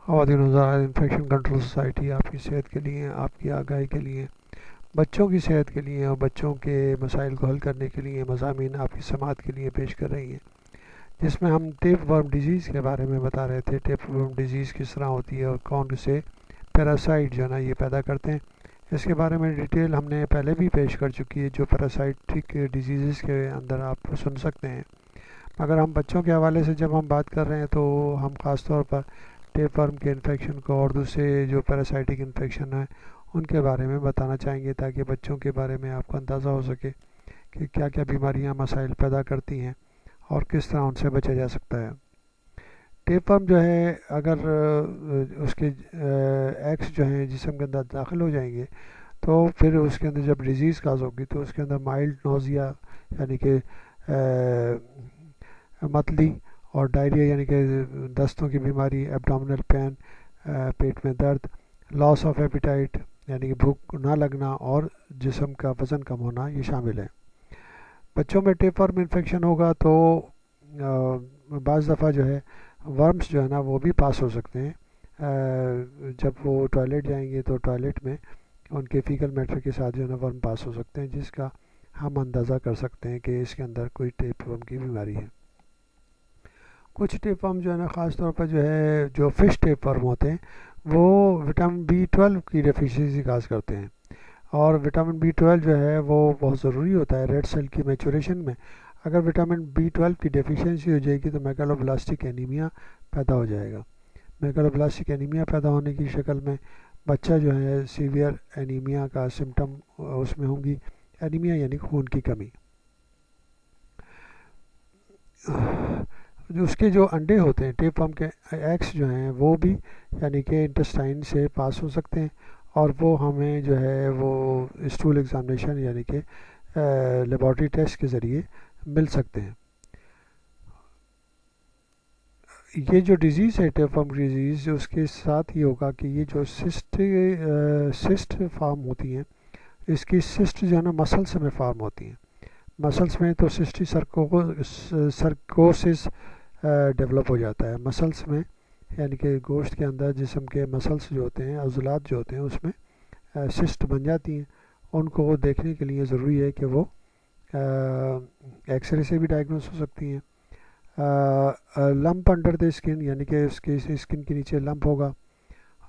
خواتین حضرات، infection control society آپ کی صحت کے لیے، آپ کی آگاہی کے لیے، بچوں کی صحت کے لیے اور بچوں کے مسائل کو حل کرنے کے لیے مضامین آپ کی سماعت کے لیے پیش کر رہی ہیں، جس میں ہم ٹیپ ورم ڈیزیز کے بارے میں بتا رہے تھے۔ ٹیپ ورم ڈیزیز کس طرح ہوتی ہے اور کون سے پیراسائٹ جو ہے نا یہ پیدا کرتے ہیں، اس کے بارے میں ڈیٹیل ہم نے پہلے بھی پیش کر چکی ہے، جو پیراسائٹک ڈیزیزز کے اندر آپ سن سکتے ہیں۔ مگر ہم بچوں کے حوالے سے جب ہم بات کر رہے ہیں تو ہم خاص طور پر ٹیپ ورم کے انفیکشن کو اور دوسرے جو پیراسائٹک انفیکشن ہیں ان کے بارے میں بتانا چاہیں گے، تاکہ بچوں کے بارے میں آپ کو اندازہ ہو سکے کہ کیا کیا بیماریاں مسائل پیدا کرتی ہیں اور کس طرح ان سے بچا جا سکتا ہے۔ ٹیپ ورم جو ہے اگر اس کے ایکس جو ہیں جسم کے اندر داخل ہو جائیں گے تو پھر اس کے اندر جب ڈیزیز کاز ہوگی تو اس کے اندر مائلڈ نوزیا یعنی کہ متلی، اور ڈائریا یعنی کہ دستوں کی بیماری، ایبڈومینل پین پیٹ میں درد، لاس آف ایپیٹائٹ یعنی کہ بھوک نہ لگنا، اور جسم کا وزن کم ہونا یہ شامل ہے۔ بچوں میں ٹیپ ورم انفیکشن ہوگا تو بعض دفعہ جو ہے ورمز جو ہے نا وہ بھی پاس ہو سکتے ہیں۔ جب وہ ٹوائلٹ جائیں گے تو ٹوائلٹ میں ان کے فیکل میٹر کے ساتھ جو ہے نا ورم پاس ہو سکتے ہیں، جس کا ہم اندازہ کر سکتے ہیں کہ اس کے اندر کوئی ٹیپ ورم کی بیماری ہے۔ کچھ ٹیپ ورم جو ہے نا خاص طور پر جو ہے جو فش ٹیپ ورم ہوتے ہیں وہ وٹامن B12 کی ڈیفیشنسی کاز کرتے ہیں، اور وٹامن B12 جو ہے وہ بہت ضروری ہوتا ہے ریڈ سیل کی میچوریشن میں۔ اگر وٹامن B12 کی ڈیفیشنسی ہو جائے گی تو میگالوبلاسٹک اینیمیا پیدا ہو جائے گا۔ میگالوبلاسٹک اینیمیا پیدا ہونے کی شکل میں بچہ جو ہے سیویئر اینیمیا کا سمٹم اس میں ہوں گی۔ اینیمیا یعنی خون کی کمی۔ جو اس کے جو انڈے ہوتے ہیں ٹیپ ورم کے ایگس جو ہیں وہ بھی یعنی کہ انٹسٹائن سے پاس ہو سکتے ہیں، اور وہ ہمیں جو ہے وہ اسٹول ایگزامینیشن یعنی کہ لیبارٹری ٹیسٹ کے ذریعے مل سکتے ہیں۔ یہ جو ڈیزیز ہے ٹیپ ورم ڈیزیز، اس کے ساتھ یہ ہوگا کہ یہ جو سسٹ فارم ہوتی ہیں، اس کی سسٹ جو ہے نا مسلس میں فارم ہوتی ہیں۔ مسلس میں تو سسٹی سرکوسس ڈیولپ ہو جاتا ہے مسلس میں، یعنی کہ گوشت کے اندر جسم کے مسلس جو ہوتے ہیں، عضلات جو ہوتے ہیں، اس میں سسٹ بن جاتی ہیں۔ ان کو دیکھنے کے لیے ضروری ہے کہ وہ ایکس رے سے بھی ڈائگنوز ہو سکتی ہیں۔ لمپ انڈر دا اسکن یعنی کہ اس کی اسکن کے نیچے لمپ ہوگا،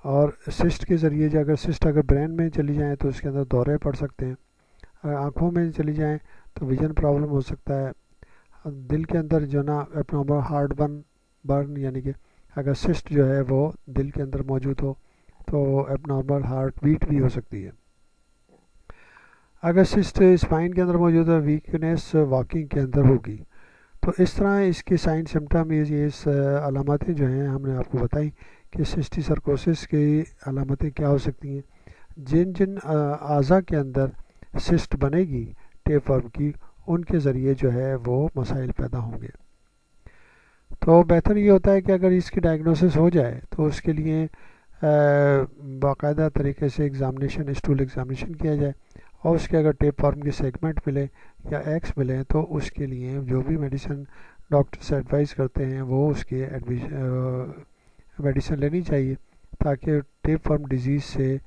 اور سسٹ کے ذریعے جو اگر سسٹ اگر برین میں چلی جائیں تو اس کے اندر دورے پڑ سکتے ہیں۔ اگر آنکھوں میں چلی جائیں تو ویژن پرابلم ہو سکتا ہے۔ دل کے اندر جو نا ایبنارمل ہارٹ برن یعنی کہ اگر سسٹ جو ہے وہ دل کے اندر موجود ہو تو ایبنارمل ہارٹ بیٹ بھی ہو سکتی ہے۔ اگر سسٹ اسپائن کے اندر موجود ہے، ویکنیس واکنگ کے اندر ہوگی۔ تو اس طرح اس کے سائن سمٹم یہ علامتیں جو ہیں ہم نے آپ کو بتائی کہ سسٹی سرکوسس کی علامتیں کیا ہو سکتی ہیں۔ جن جن اعضاء کے اندر سسٹ بنے گی ٹیپ ورم کی، ان کے ذریعے جو ہے وہ مسائل پیدا ہوں گے۔ تو بہتر یہ ہوتا ہے کہ اگر اس کی ڈائگنوسس ہو جائے تو اس کے لیے باقاعدہ طریقے سے ایگزامینیشن، اسٹول ایگزامینیشن کیا جائے، اور اس کے اگر ٹیپ ورم کی سیگمنٹ ملے یا ایکس ملے تو اس کے لیے جو بھی میڈیسن ڈاکٹرس ایڈوائز کرتے ہیں وہ اس کی میڈیسن لینی چاہیے، تاکہ ٹیپ ورم ڈیزیز سے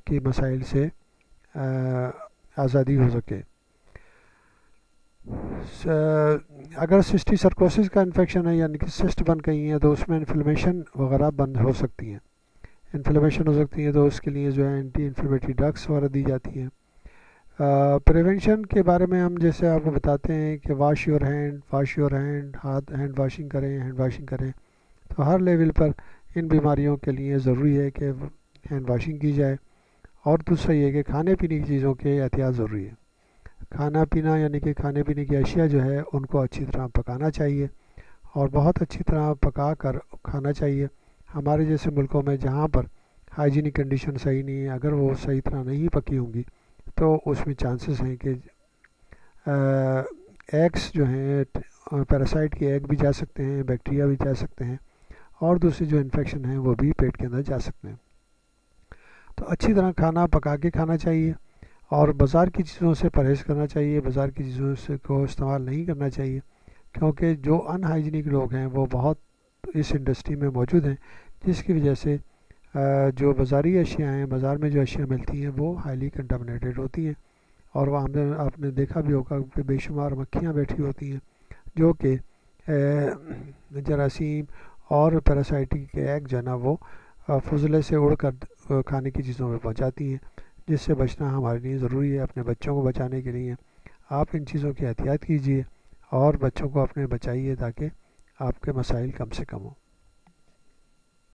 کی مسائل سے آزادی ہو سکے۔ اگر سسٹی سرکوسس کا انفیکشن ہے یعنی کہ سسٹ بن گئی ہیں تو اس میں انفلمیشن وغیرہ بند ہو سکتی ہیں، انفلمیشن ہو سکتی ہے، تو اس کے لیے جو ہے اینٹی انفلیمیٹری ڈرگس وغیرہ دی جاتی ہیں۔ پریونشن کے بارے میں ہم جیسے آپ کو بتاتے ہیں کہ wash your hand, hand washing کریں۔ تو ہر لیول پر ان بیماریوں کے لیے ضروری ہے کہ ہینڈ واشنگ کی جائے، اور دوسرا یہ کہ کھانے پینے کی چیزوں کے احتیاط ضروری ہے۔ کھانا پینا یعنی کہ کھانے پینے کی اشیاء جو ہے ان کو اچھی طرح پکانا چاہیے، اور بہت اچھی طرح پکا کر کھانا چاہیے۔ ہمارے جیسے ملکوں میں جہاں پر ہائیجینک کنڈیشن صحیح نہیں ہے، اگر وہ صحیح طرح نہیں پکی ہوں گی تو اس میں چانسز ہیں کہ ایگس جو ہیں پیراسائٹ کے ایگ بھی جا سکتے ہیں، بیکٹیریا بھی جا سکتے ہیں، اور دوسری جو انفیکشن ہیں وہ بھی پیٹ کے اندر جا سکتے ہیں۔ تو اچھی طرح کھانا پکا کے کھانا چاہیے، اور بازار کی چیزوں سے پرہیز کرنا چاہیے، بازار کی چیزوں سے کو استعمال نہیں کرنا چاہیے، کیونکہ جو ان ہائیجینک لوگ ہیں وہ بہت اس انڈسٹری میں موجود ہیں جس کی وجہ سے جو بازاری اشیاء ہیں، بازار میں جو اشیاء ملتی ہیں وہ ہائیلی کنٹامنیٹڈ ہوتی ہیں، اور وہاں پہ آپ نے دیکھا بھی ہوگا کہ بے شمار مکھیاں بیٹھی ہوتی ہیں جو کہ جراثیم اور پیراسائٹی کے ایگ جو ہے نا وہ فضلے سے اڑ کر کھانے کی چیزوں میں پہنچاتی ہیں، جس سے بچنا ہمارے لیے ضروری ہے اپنے بچوں کو بچانے کے لیے۔ آپ ان چیزوں کی احتیاط کیجیے اور بچوں کو اپنے بچائیے تاکہ آپ کے مسائل کم سے کم ہوں۔